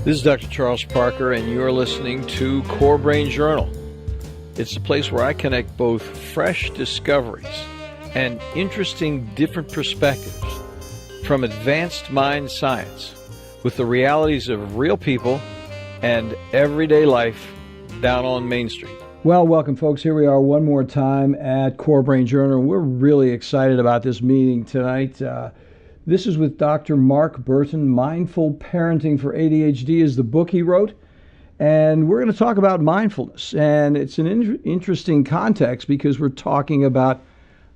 This is Dr. Charles Parker, and you're listening to Core Brain Journal. It's a place where I connect both fresh discoveries and interesting different perspectives from advanced mind science with the realities of real people and everyday life down on Main Street. Well, welcome, folks. Here we are one more time at Core Brain Journal. We're really excited about this meeting tonight. This is with Dr. Mark Bertin. Mindful Parenting for ADHD is the book he wrote. And we're going to talk about mindfulness. And it's an interesting context because we're talking about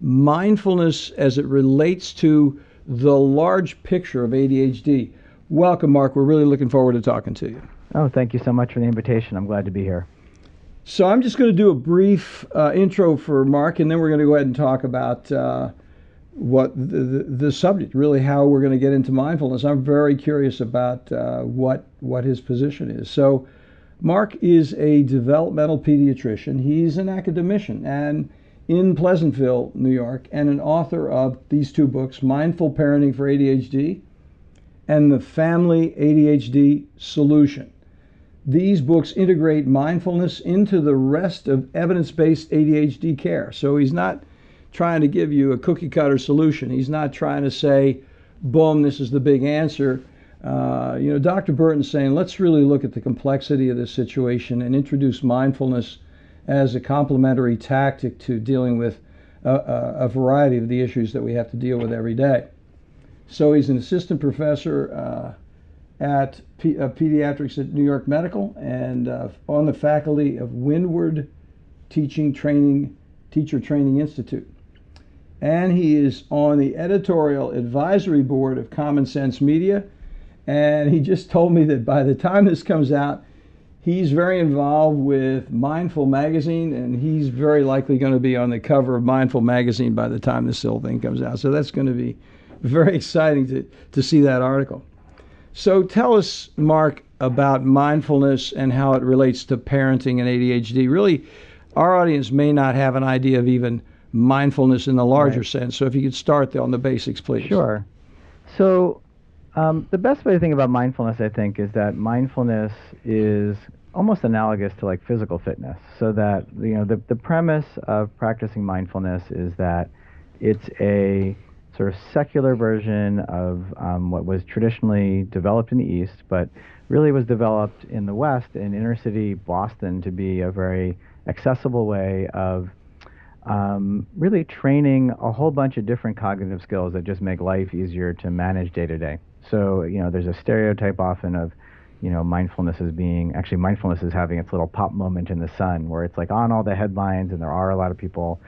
mindfulness as it relates to the large picture of ADHD. Welcome, Mark. We're really looking forward to talking to you. Oh, thank you so much for the invitation. I'm glad to be here. So I'm just going to do a brief intro for Mark, and then we're going to go ahead and talk about what the subject, really how we're going to get into mindfulness. I'm very curious about what his position is. So Mark is a developmental pediatrician. He's an academician and in Pleasantville, New York, and an author of these two books, Mindful Parenting for ADHD and The Family ADHD Solution. These books integrate mindfulness into the rest of evidence-based ADHD care. So he's not trying to give you a cookie cutter solution. He's not trying to say, boom, this is the big answer. Dr. Bertin's saying, let's really look at the complexity of this situation and introduce mindfulness as a complementary tactic to dealing with a variety of the issues that we have to deal with every day. So he's an assistant professor at pediatrics at New York Medical and on the faculty of Windward Teacher Training Institute. And he is on the editorial advisory board of Common Sense Media. And he just told me that by the time this comes out, he's very involved with Mindful Magazine, and he's very likely going to be on the cover of Mindful Magazine by the time this whole thing comes out. So that's going to be very exciting to see that article. So tell us, Mark, about mindfulness and how it relates to parenting and ADHD. Really, our audience may not have an idea of even mindfulness in the larger sense. So if you could start on the basics, please. Sure. So the best way to think about mindfulness, I think, is that mindfulness is almost analogous to like physical fitness. So that, the premise of practicing mindfulness is that it's a sort of secular version of what was traditionally developed in the East, but really was developed in the West, in inner city Boston, to be a very accessible way of really training a whole bunch of different cognitive skills that just make life easier to manage day to day. So, there's a stereotype often of, mindfulness is having its little pop moment in the sun where it's like on all the headlines, and there are a lot of people,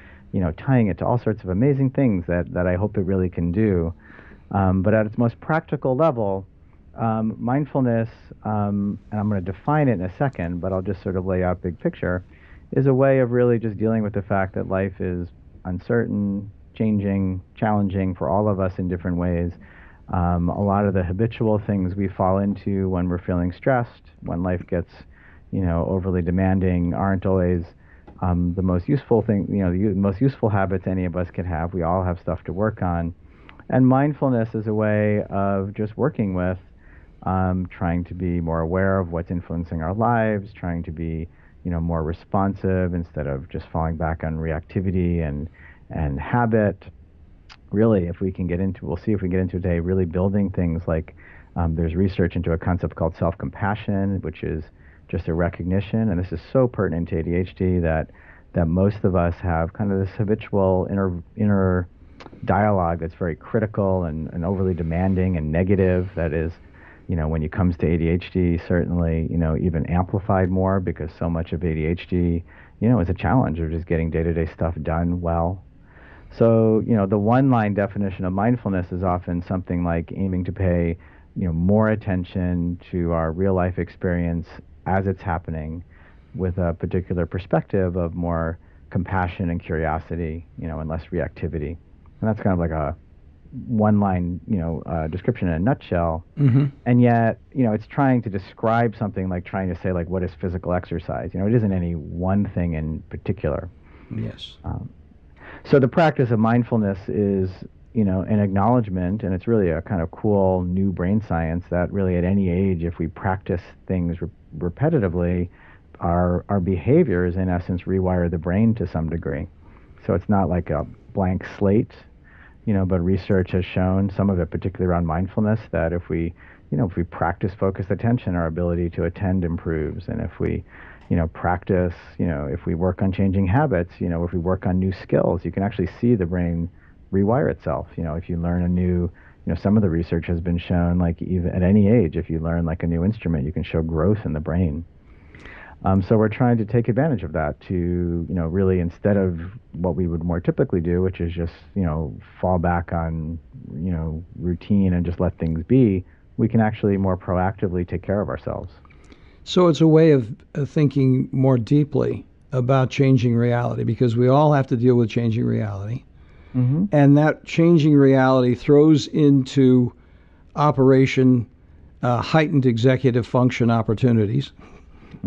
tying it to all sorts of amazing things that I hope it really can do. But at its most practical level, mindfulness, and I'm going to define it in a second, but I'll just sort of lay out big picture, is a way of really just dealing with the fact that life is uncertain, changing, challenging for all of us in different ways. A lot of the habitual things we fall into when we're feeling stressed, when life gets, overly demanding, aren't always the most useful thing, the most useful habits any of us can have. We all have stuff to work on. And mindfulness is a way of just working with, trying to be more aware of what's influencing our lives, trying to be more responsive instead of just falling back on reactivity and habit. Really, we'll see if we get into today, really building things like there's research into a concept called self-compassion, which is just a recognition, and this is so pertinent to ADHD that most of us have kind of this habitual inner dialogue that's very critical and overly demanding and negative. That is, when it comes to ADHD, certainly, even amplified more because so much of ADHD, is a challenge of just getting day-to-day stuff done well. So, the one-line definition of mindfulness is often something like aiming to pay, more attention to our real-life experience as it's happening with a particular perspective of more compassion and curiosity, and less reactivity. And that's kind of like a one-line, description in a nutshell. Mm-hmm. And yet, it's trying to describe something like trying to say, like, what is physical exercise? It isn't any one thing in particular. Yes. So the practice of mindfulness is an acknowledgement, and it's really a kind of cool new brain science that really at any age, if we practice things repetitively, our behaviors in essence rewire the brain to some degree. So it's not like a blank slate, but research has shown, some of it particularly around mindfulness, that if we practice focused attention, our ability to attend improves. And if we, practice, if we work on changing habits, if we work on new skills, you can actually see the brain rewire itself. If you learn a new, some of the research has been shown, like even at any age, if you learn like a new instrument, you can show growth in the brain. So we're trying to take advantage of that to, really, instead of what we would more typically do, which is just, fall back on, routine and just let things be, we can actually more proactively take care of ourselves. So it's a way of thinking more deeply about changing reality, because we all have to deal with changing reality. Mm-hmm. And that changing reality throws into operation heightened executive function opportunities.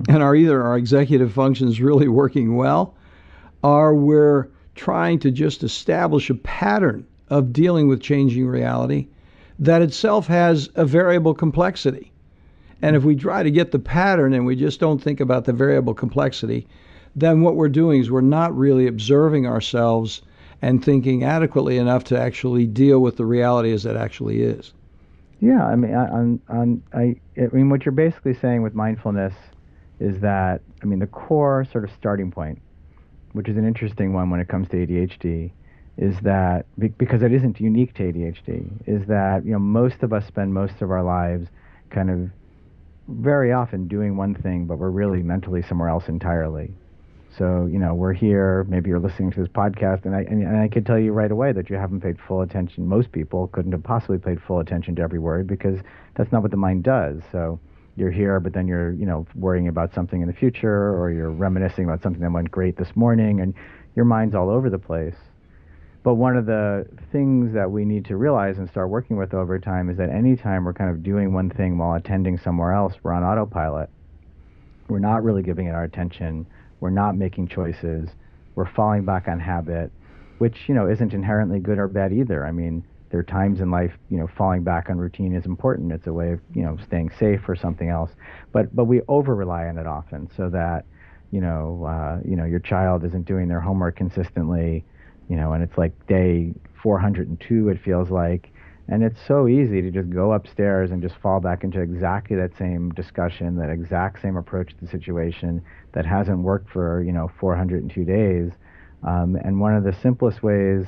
And either our executive function is really working well, or we're trying to just establish a pattern of dealing with changing reality that itself has a variable complexity. And if we try to get the pattern and we just don't think about the variable complexity, then what we're doing is we're not really observing ourselves and thinking adequately enough to actually deal with the reality as it actually is. Yeah, I mean, what you're basically saying with mindfulness is that, the core sort of starting point, which is an interesting one when it comes to ADHD, is that, because it isn't unique to ADHD, is that, most of us spend most of our lives kind of very often doing one thing, but we're really mentally somewhere else entirely. So, we're here, maybe you're listening to this podcast, and I could tell you right away that you haven't paid full attention. Most people couldn't have possibly paid full attention to every word, because that's not what the mind does. So you're here, but then you're, worrying about something in the future, or you're reminiscing about something that went great this morning, and your mind's all over the place. But one of the things that we need to realize and start working with over time is that anytime we're kind of doing one thing while attending somewhere else, we're on autopilot. We're not really giving it our attention. We're not making choices. We're falling back on habit, which, isn't inherently good or bad either. There are times in life, falling back on routine is important. It's a way of, staying safe or something else. But we over rely on it often, so that, your child isn't doing their homework consistently, and it's like day 402, it feels like. And it's so easy to just go upstairs and just fall back into exactly that same discussion, that exact same approach to the situation that hasn't worked for, 402 days. And one of the simplest ways,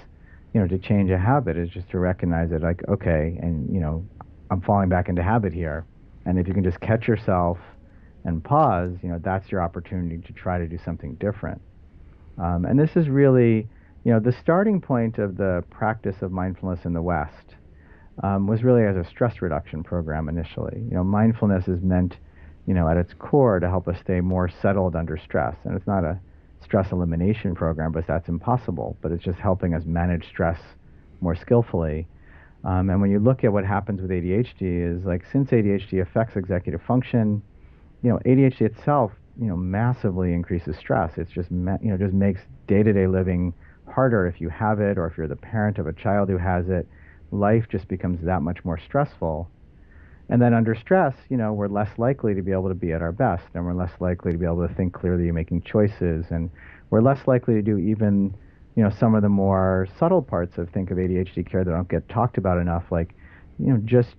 to change a habit is just to recognize it, like, okay, and, I'm falling back into habit here. And if you can just catch yourself and pause, that's your opportunity to try to do something different. And this is really, the starting point of the practice of mindfulness in the West was really as a stress reduction program initially. Mindfulness is meant, at its core, to help us stay more settled under stress. And it's not a stress elimination program, but that's impossible. But it's just helping us manage stress more skillfully. And when you look at what happens with ADHD, is like, since ADHD affects executive function, ADHD itself, massively increases stress. It's just, just makes day-to-day living harder if you have it, or if you're the parent of a child who has it. Life just becomes that much more stressful. And then under stress, we're less likely to be able to be at our best, and we're less likely to be able to think clearly, making choices, and we're less likely to do even, some of the more subtle parts of ADHD care that don't get talked about enough, like, just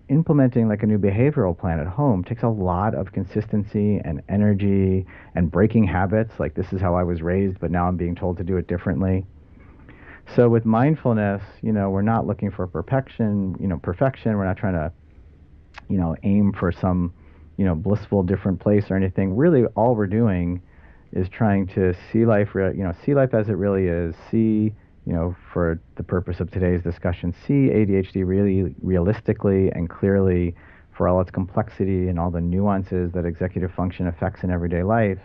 implementing like a new behavioral plan at home takes a lot of consistency and energy, and breaking habits, like, this is how I was raised, but now I'm being told to do it differently. So with mindfulness, we're not looking for perfection. We're not trying to, aim for some, blissful different place or anything. Really, all we're doing is trying to see life, see life as it really is. See, for the purpose of today's discussion, see ADHD really realistically and clearly, for all its complexity and all the nuances that executive function affects in everyday life.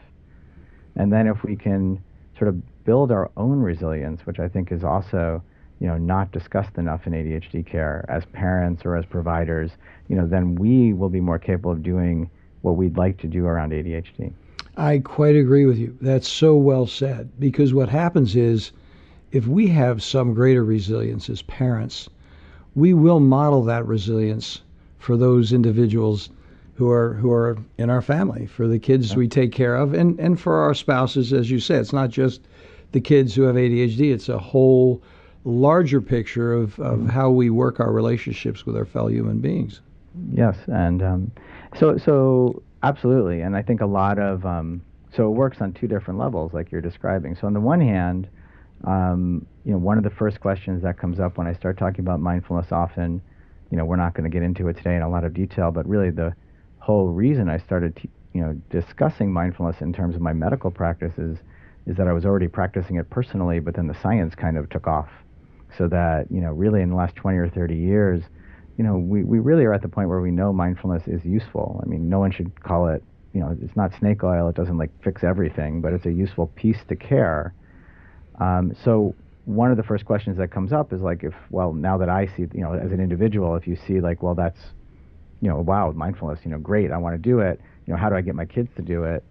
And then if we can sort of build our own resilience, which I think is also, not discussed enough in ADHD care as parents or as providers, then we will be more capable of doing what we'd like to do around ADHD. I quite agree with you. That's so well said, because what happens is if we have some greater resilience as parents, we will model that resilience for those individuals who are in our family, for the kids we take care of, and for our spouses, as you said. It's not just the kids who have ADHD, it's a whole larger picture of how we work our relationships with our fellow human beings. Yes, and so absolutely, and I think a lot of so it works on two different levels, like you're describing. So on the one hand, one of the first questions that comes up when I start talking about mindfulness, often, we're not going to get into it today in a lot of detail, but really the whole reason I started, discussing mindfulness in terms of my medical practice is that I was already practicing it personally, but then the science kind of took off, so that really in the last 20 or 30 years. We really are at the point where we know mindfulness is useful. I mean, no one should call it, it's not snake oil. It doesn't fix everything, but it's a useful piece to care. So one of the first questions that comes up is now that I see, as an individual, if you see well, that's, wow, mindfulness, great, I want to do it. How do I get my kids to do it?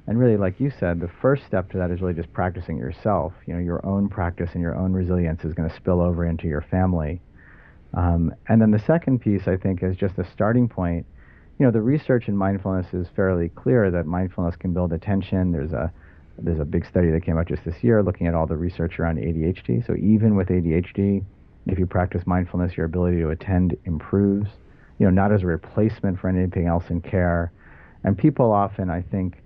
And really, like you said, the first step to that is really just practicing yourself. Your own practice and your own resilience is going to spill over into your family. And then the second piece, I think, is just a starting point. The research in mindfulness is fairly clear that mindfulness can build attention. There's a big study that came out just this year looking at all the research around ADHD. So even with ADHD, if you practice mindfulness, your ability to attend improves, not as a replacement for anything else in care. And people often, I think,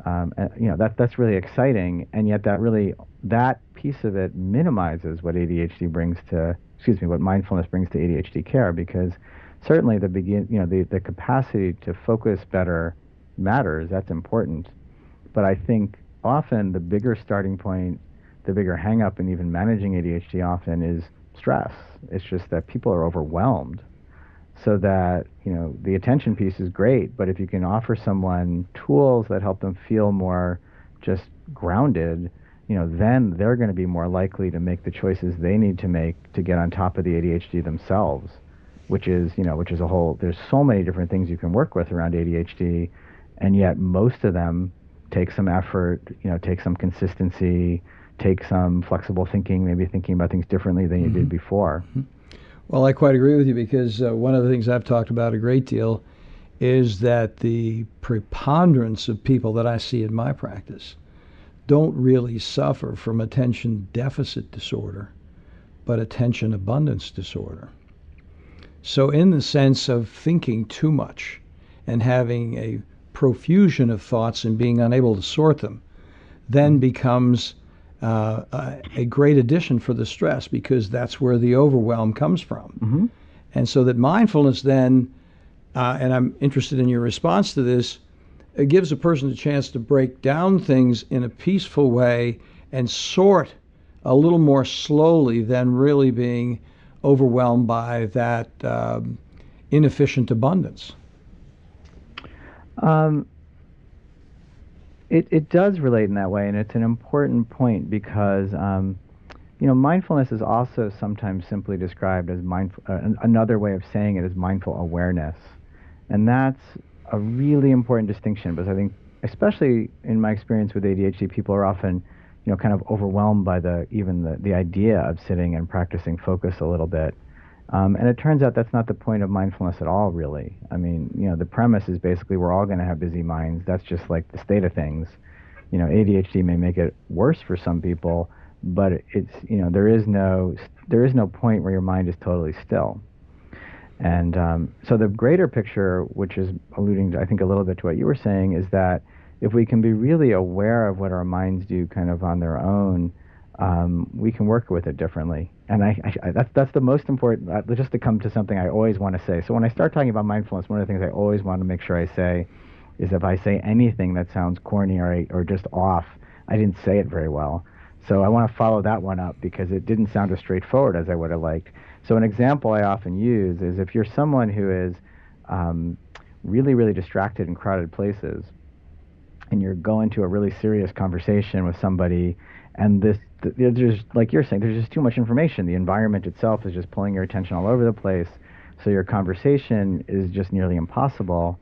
that's really exciting, and yet that piece of it minimizes what what mindfulness brings to ADHD care, because certainly the capacity to focus better matters. That's important, but I think often the bigger starting point, the bigger hang up in even managing ADHD often is stress. It's just that people are overwhelmed, so that the attention piece is great, but if you can offer someone tools that help them feel more just grounded, then they're going to be more likely to make the choices they need to make to get on top of the ADHD themselves, which is a whole, there's so many different things you can work with around ADHD, and yet most of them take some effort, take some consistency, take some flexible thinking, maybe thinking about things differently than you did before. Well, I quite agree with you, because one of the things I've talked about a great deal is that the preponderance of people that I see in my practice don't really suffer from attention deficit disorder, but attention abundance disorder. So in the sense of thinking too much and having a profusion of thoughts and being unable to sort them, then becomes a great addition for the stress, because that's where the overwhelm comes from. And so that mindfulness then, and I'm interested in your response to this, it gives a person a chance to break down things in a peaceful way and sort a little more slowly than really being overwhelmed by that inefficient abundance. It does relate in that way, and it's an important point, because mindfulness is also sometimes simply described as another way of saying it is mindful awareness, and that's a really important distinction, because I think, especially in my experience with ADHD, people are often, kind of overwhelmed by the idea of sitting and practicing focus a little bit. And it turns out that's not the point of mindfulness at all, really. I mean, the premise is basically we're all going to have busy minds. That's just like the state of things. ADHD may make it worse for some people, but it's, there is no point where your mind is totally still. And so the greater picture, which is alluding to, I think, a little bit to what you were saying, is that if we can be really aware of what our minds do kind of on their own, we can work with it differently. And that's the most important, just to come to something I always want to say. So when I start talking about mindfulness, one of the things I always want to make sure I say is, if I say anything that sounds corny or just off, I didn't say it very well. So I want to follow that one up, because it didn't sound as straightforward as I would have liked. So an example I often use is, if you're someone who is really, really distracted in crowded places, and you're going to a really serious conversation with somebody, and there's, like you're saying, there's just too much information. The environment itself is just pulling your attention all over the place, so your conversation is just nearly impossible.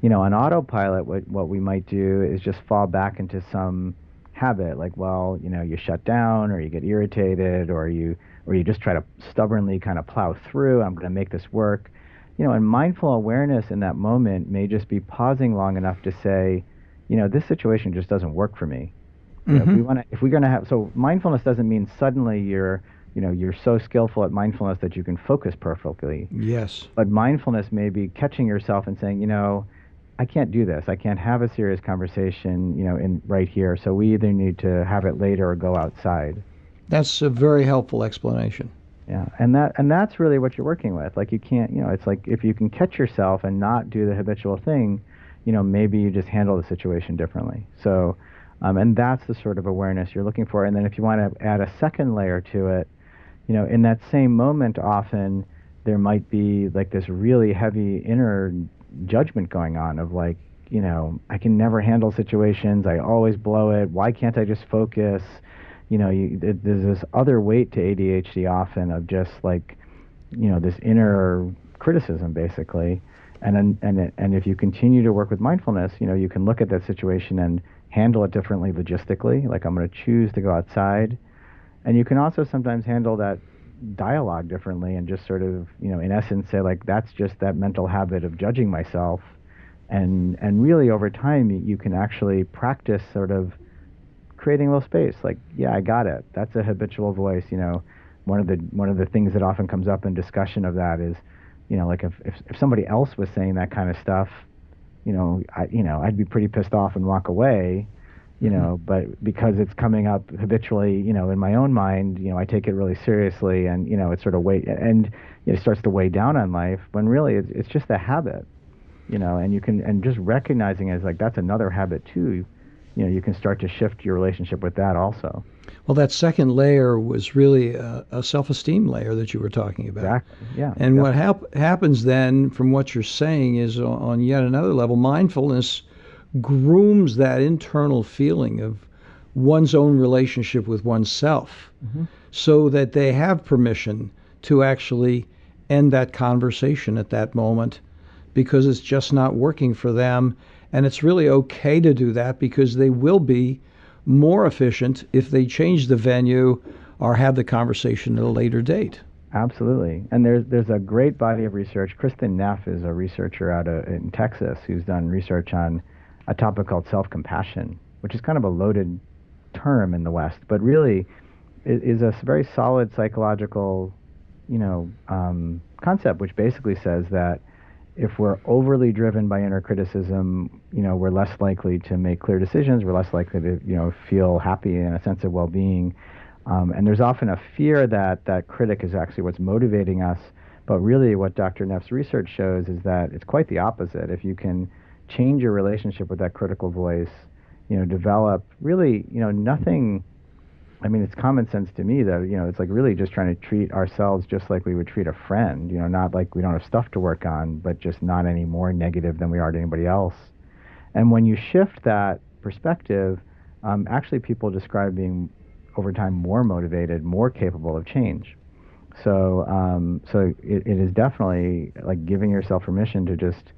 On autopilot, what we might do is just fall back into some habit, like, well, you shut down or you get irritated or you just try to stubbornly kind of plow through. I'm going to make this work. And mindful awareness in that moment may just be pausing long enough to say, this situation just doesn't work for me. If we're going to have, so mindfulness doesn't mean suddenly you're so skillful at mindfulness that you can focus perfectly. Yes. But mindfulness may be catching yourself and saying, I can't do this. I can't have a serious conversation, in right here. So we either need to have it later or go outside. That's a very helpful explanation. Yeah, and that's really what you're working with. Like, you can't, it's like if you can catch yourself and not do the habitual thing, maybe you just handle the situation differently. So, and that's the sort of awareness you're looking for. And then if you want to add a second layer to it, in that same moment, often there might be like this really heavy inner judgment going on of like, I can never handle situations. I always blow it. Why can't I just focus? There's this other weight to ADHD often of just like, this inner criticism basically. And if you continue to work with mindfulness, you can look at that situation and handle it differently logistically. Like, I'm going to choose to go outside. And you can also sometimes handle that dialogue differently and just sort of, in essence say like, that's just that mental habit of judging myself. And really over time, you can actually practice sort of creating a little space. Like, yeah, I got it. That's a habitual voice. One of the things that often comes up in discussion of that is, like if somebody else was saying that kind of stuff, I'd be pretty pissed off and walk away. But because it's coming up habitually, in my own mind, I take it really seriously, and it sort of it starts to weigh down on life. When really it's just a habit, and just recognizing it as like that's another habit too. You can start to shift your relationship with that also. Well, that second layer was really a self-esteem layer that you were talking about. Exactly. Yeah. And what happens then, from what you're saying, is on yet another level, mindfulness grooms that internal feeling of one's own relationship with oneself, so that they have permission to actually end that conversation at that moment because it's just not working for them. And it's really okay to do that because they will be more efficient if they change the venue or have the conversation at a later date. Absolutely. And there's a great body of research. Kristen Neff is a researcher in Texas who's done research on a topic called self-compassion, which is kind of a loaded term in the West, but really is a very solid psychological, concept, which basically says that if we're overly driven by inner criticism, we're less likely to make clear decisions. We're less likely to, feel happy and a sense of well-being. And there's often a fear that that critic is actually what's motivating us. But really what Dr. Neff's research shows is that it's quite the opposite. If you can change your relationship with that critical voice, develop really, nothing. I mean, it's common sense to me that, it's like really just trying to treat ourselves just like we would treat a friend, not like we don't have stuff to work on, but just not any more negative than we are to anybody else. And when you shift that perspective, actually people describe being over time more motivated, more capable of change. So, it is definitely like giving yourself permission to just,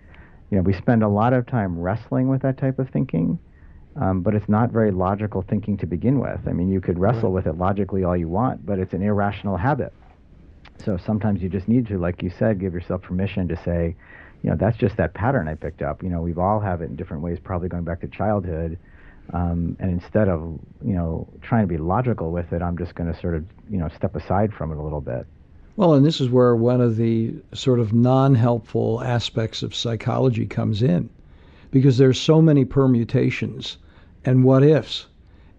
we spend a lot of time wrestling with that type of thinking. But it's not very logical thinking to begin with. I mean, you could wrestle with it logically all you want, but it's an irrational habit. So sometimes you just need to, like you said, give yourself permission to say, that's just that pattern I picked up. We've all have it in different ways, probably going back to childhood. And instead of, trying to be logical with it, I'm just going to sort of, step aside from it a little bit. Well, and this is where one of the sort of non-helpful aspects of psychology comes in, because there's so many permutations and what ifs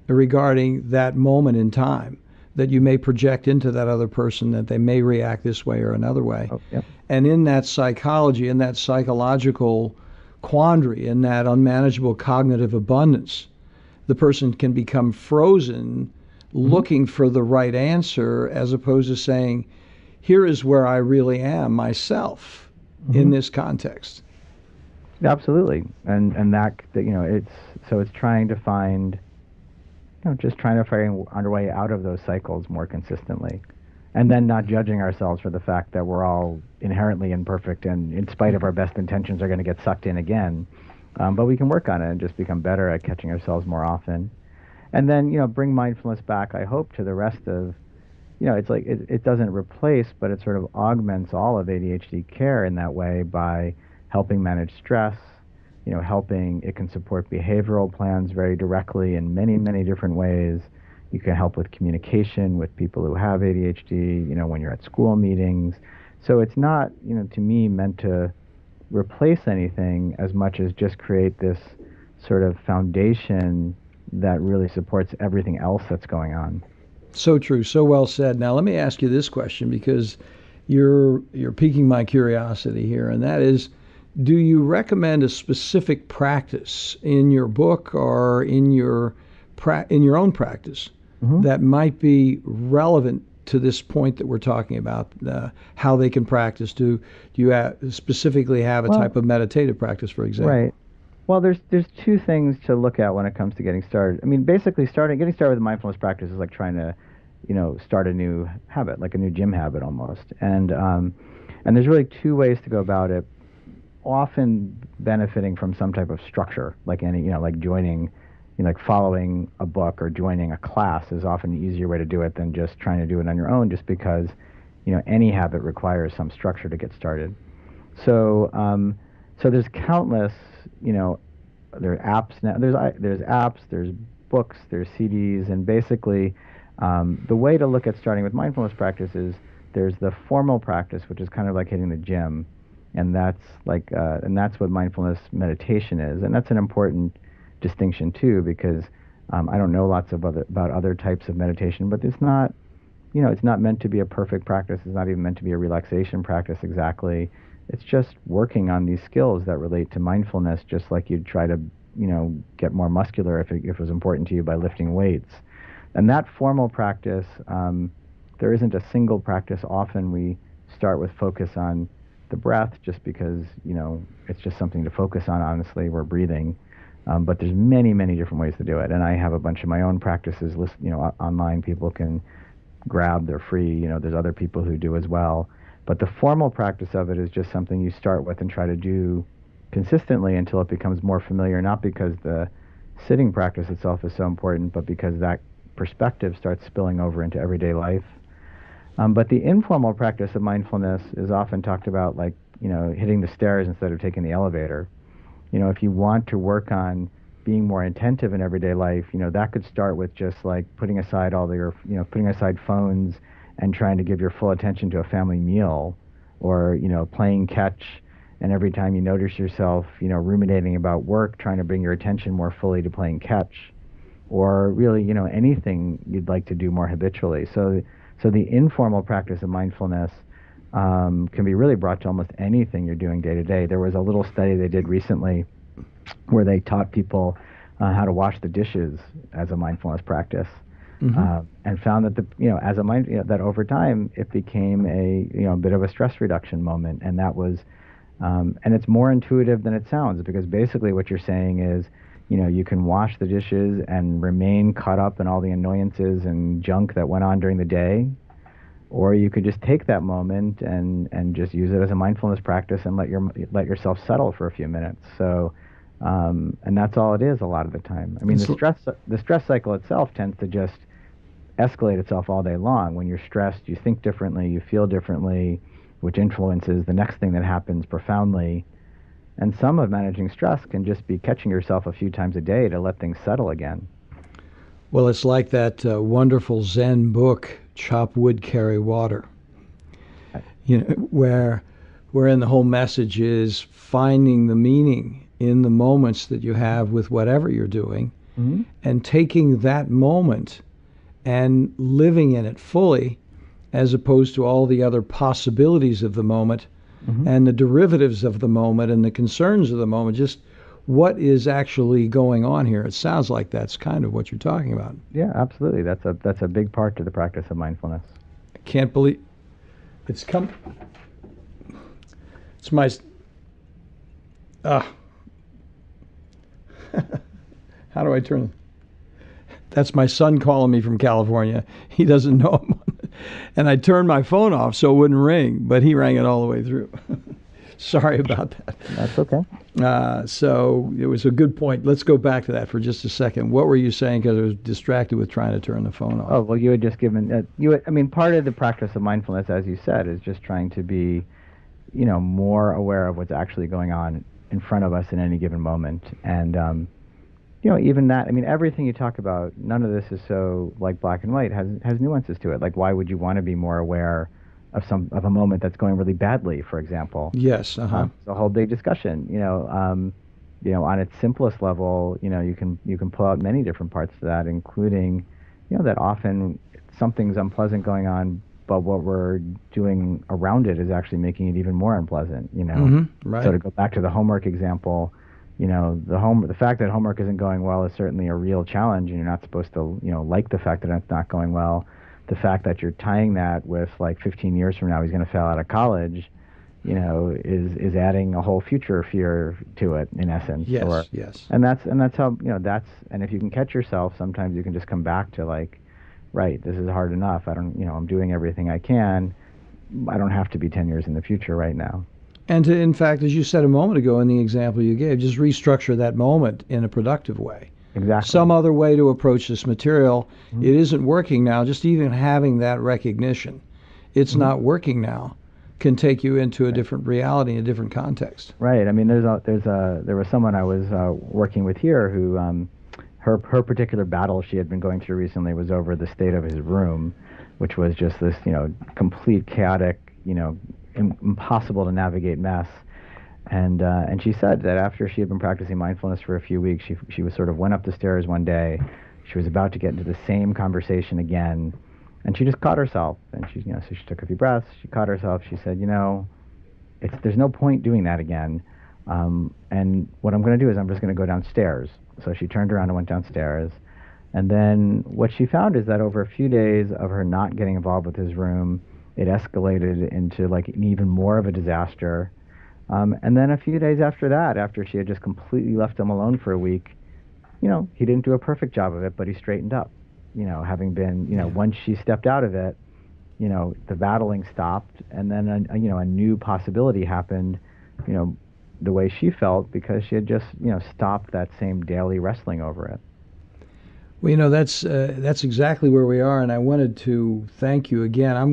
regarding that moment in time that you may project into that other person, that they may react this way or another way. Oh, yep. And in that psychology, in that psychological quandary, in that unmanageable cognitive abundance, the person can become frozen looking for the right answer, as opposed to saying, here is where I really am myself in this context. Absolutely, and that it's trying to find, just trying to find our way out of those cycles more consistently, and then not judging ourselves for the fact that we're all inherently imperfect and in spite of our best intentions are going to get sucked in again. But we can work on it and just become better at catching ourselves more often. And then, bring mindfulness back, I hope, to the rest of, it's like it doesn't replace, but it sort of augments all of ADHD care in that way by helping manage stress, helping, it can support behavioral plans very directly in many, many different ways. You can help with communication with people who have ADHD, when you're at school meetings. So it's not, to me, meant to replace anything as much as just create this sort of foundation that really supports everything else that's going on. So true, so well said. Now let me ask you this question, because you're piquing my curiosity here, and that is, do you recommend a specific practice in your book or in your own practice that might be relevant to this point that we're talking about, how they can practice? Do you specifically have a type of meditative practice, for example? Right. Well, there's two things to look at when it comes to getting started. I mean, basically, getting started with a mindfulness practice is like trying to, start a new habit, like a new gym habit almost. And there's really two ways to go about it. Often benefiting from some type of structure, like like joining, like following a book or joining a class is often an easier way to do it than just trying to do it on your own, just because, any habit requires some structure to get started. So, so there's countless, there are apps now. There's apps, there's books, there's CDs, and basically, the way to look at starting with mindfulness practice is there's the formal practice, which is kind of like hitting the gym, and that's what mindfulness meditation is, and that's an important distinction too, because I don't know lots about other types of meditation, but it's not, it's not meant to be a perfect practice. It's not even meant to be a relaxation practice exactly. It's just working on these skills that relate to mindfulness, just like you'd try to, get more muscular if it was important to you by lifting weights. And that formal practice, there isn't a single practice. Often we start with focus on the breath, just because, it's just something to focus on. Honestly, we're breathing. But there's many, many different ways to do it. And I have a bunch of my own practices online. People can grab, they're free. There's other people who do as well. But the formal practice of it is just something you start with and try to do consistently until it becomes more familiar, not because the sitting practice itself is so important, but because that perspective starts spilling over into everyday life. But the informal practice of mindfulness is often talked about like, hitting the stairs instead of taking the elevator. If you want to work on being more attentive in everyday life, that could start with just like putting aside putting aside phones and trying to give your full attention to a family meal, or, playing catch. And every time you notice yourself, ruminating about work, trying to bring your attention more fully to playing catch, or really, anything you'd like to do more habitually. So the informal practice of mindfulness can be really brought to almost anything you're doing day to day. There was a little study they did recently where they taught people how to wash the dishes as a mindfulness practice, and found that that over time it became a bit of a stress reduction moment, and that was and it's more intuitive than it sounds, because basically what you're saying is, you can wash the dishes and remain caught up in all the annoyances and junk that went on during the day, or you could just take that moment and just use it as a mindfulness practice and let yourself settle for a few minutes. So, and that's all it is a lot of the time. I mean, the stress cycle itself tends to just escalate itself all day long. When you're stressed, you think differently, you feel differently, which influences the next thing that happens profoundly. And some of managing stress can just be catching yourself a few times a day to let things settle again. Well, it's like that wonderful Zen book, Chop Wood, Carry Water, wherein the whole message is finding the meaning in the moments that you have with whatever you're doing, and taking that moment and living in it fully, as opposed to all the other possibilities of the moment and the derivatives of the moment and the concerns of the moment. Just what is actually going on here? It sounds like that's kind of what you're talking about. Yeah, absolutely. That's a big part to the practice of mindfulness. I can't believe it's come. It's my. How do I turn? That's my son calling me from California. He doesn't know. And I turned my phone off so it wouldn't ring, but he rang it all the way through. Sorry about that. That's okay. So it was a good point. Let's go back to that for just a second. What were you saying? Because I was distracted with trying to turn the phone off. Oh, well, you had just given, part of the practice of mindfulness, as you said, is just trying to be, more aware of what's actually going on in front of us in any given moment. And, even that, everything you talk about, none of this is so like black and white, has nuances to it. Like, why would you want to be more aware of a moment that's going really badly, for example? Yes. Uh-huh. It's a whole big discussion. On its simplest level, you can pull out many different parts to that, including, that often something's unpleasant going on, but what we're doing around it is actually making it even more unpleasant. Mm-hmm. Right. So to go back to the homework example, the fact that homework isn't going well is certainly a real challenge, and you're not supposed to, like the fact that it's not going well. The fact that you're tying that with, like, 15 years from now he's going to fail out of college, is adding a whole future fear to it, in essence. Yes, yes. And that's how, and if you can catch yourself, sometimes you can just come back to, like, right, this is hard enough. I'm doing everything I can. I don't have to be 10 years in the future right now. And to, in fact, as you said a moment ago in the example you gave, just restructure that moment in a productive way. Exactly. Some other way to approach this material. Mm-hmm. It isn't working now. Just even having that recognition, it's mm-hmm. not working now, can take you into a different reality, a different context. Right. There was someone I was working with here who, her particular battle she had been going through recently was over the state of his room, which was just this, complete chaotic, impossible to navigate mess. And she said that after she had been practicing mindfulness for a few weeks, she was sort of went up the stairs one day. She was about to get into the same conversation again, and she just caught herself. And so she took a few breaths. She caught herself. She said, there's no point doing that again. And what I'm going to do is I'm just going to go downstairs. So she turned around and went downstairs. And then what she found is that over a few days of her not getting involved with his room, it escalated into, like, an even more of a disaster. And then a few days after that, after she had just completely left him alone for a week, he didn't do a perfect job of it, but he straightened up. Having been, once she stepped out of it, the battling stopped, and then a new possibility happened, the way she felt, because she had just, stopped that same daily wrestling over it. Well, that's exactly where we are, and I wanted to thank you again. I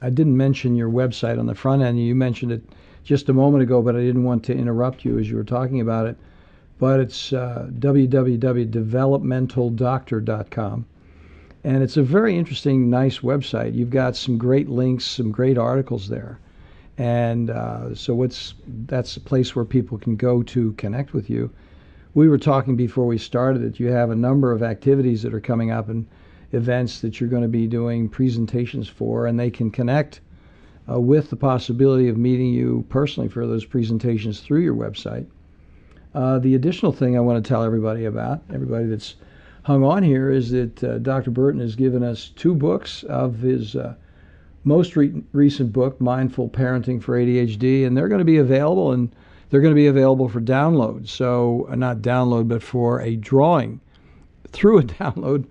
didn't mention your website on the front end. You mentioned it just a moment ago, but I didn't want to interrupt you as you were talking about it. But it's www.developmentaldoctor.com, and it's a very interesting, nice website. You've got some great links, some great articles there, and so that's a place where people can go to connect with you. We were talking before we started that you have a number of activities that are coming up and events that you're going to be doing presentations for, and they can connect with the possibility of meeting you personally for those presentations through your website. The additional thing I want to tell everybody that's hung on here, is that Dr. Bertin has given us 2 books of his most recent book, Mindful Parenting for ADHD, and they're going to be available, and they're going to be available for download. So not download, but for a drawing through a download.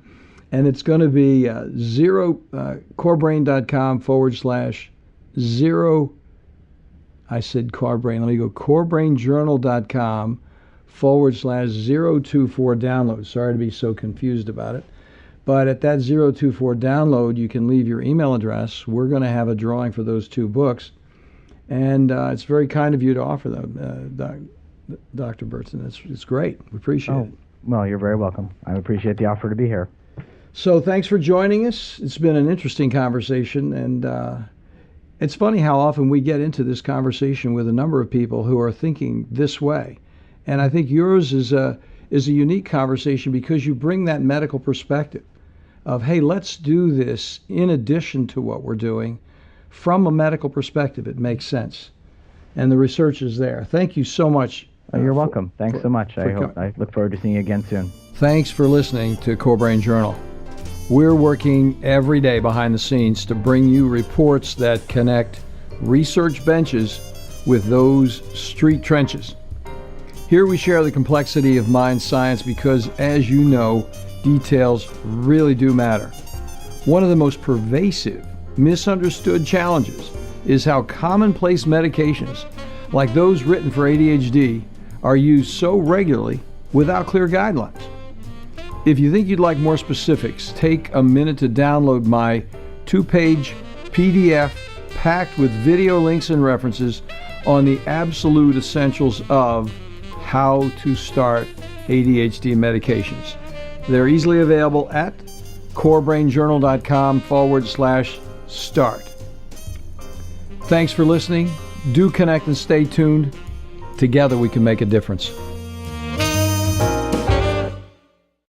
And it's going to be corebrain.com/0. I said corebrain. Let me go corebrainjournal.com/024 download. Sorry to be so confused about it. But at that 024 download, you can leave your email address. We're going to have a drawing for those 2 books. And it's very kind of you to offer them, Dr. Bertin. It's great. We appreciate it. Well, you're very welcome. I appreciate the offer to be here. So thanks for joining us. It's been an interesting conversation, and it's funny how often we get into this conversation with a number of people who are thinking this way. And I think yours is a unique conversation because you bring that medical perspective of, hey, let's do this in addition to what we're doing. From a medical perspective, it makes sense. And the research is there. Thank you so much. You're welcome. Thanks so much. I look forward to seeing you again soon. Thanks for listening to Core Brain Journal. We're working every day behind the scenes to bring you reports that connect research benches with those street trenches. Here we share the complexity of mind science because, as you know, details really do matter. One of the most pervasive, misunderstood challenges is how commonplace medications like those written for ADHD, are used so regularly without clear guidelines. If you think you'd like more specifics, take a minute to download my 2-page PDF packed with video links and references on the absolute essentials of how to start ADHD medications. They're easily available at corebrainjournal.com/start. Thanks for listening. Do connect and stay tuned. Together we can make a difference.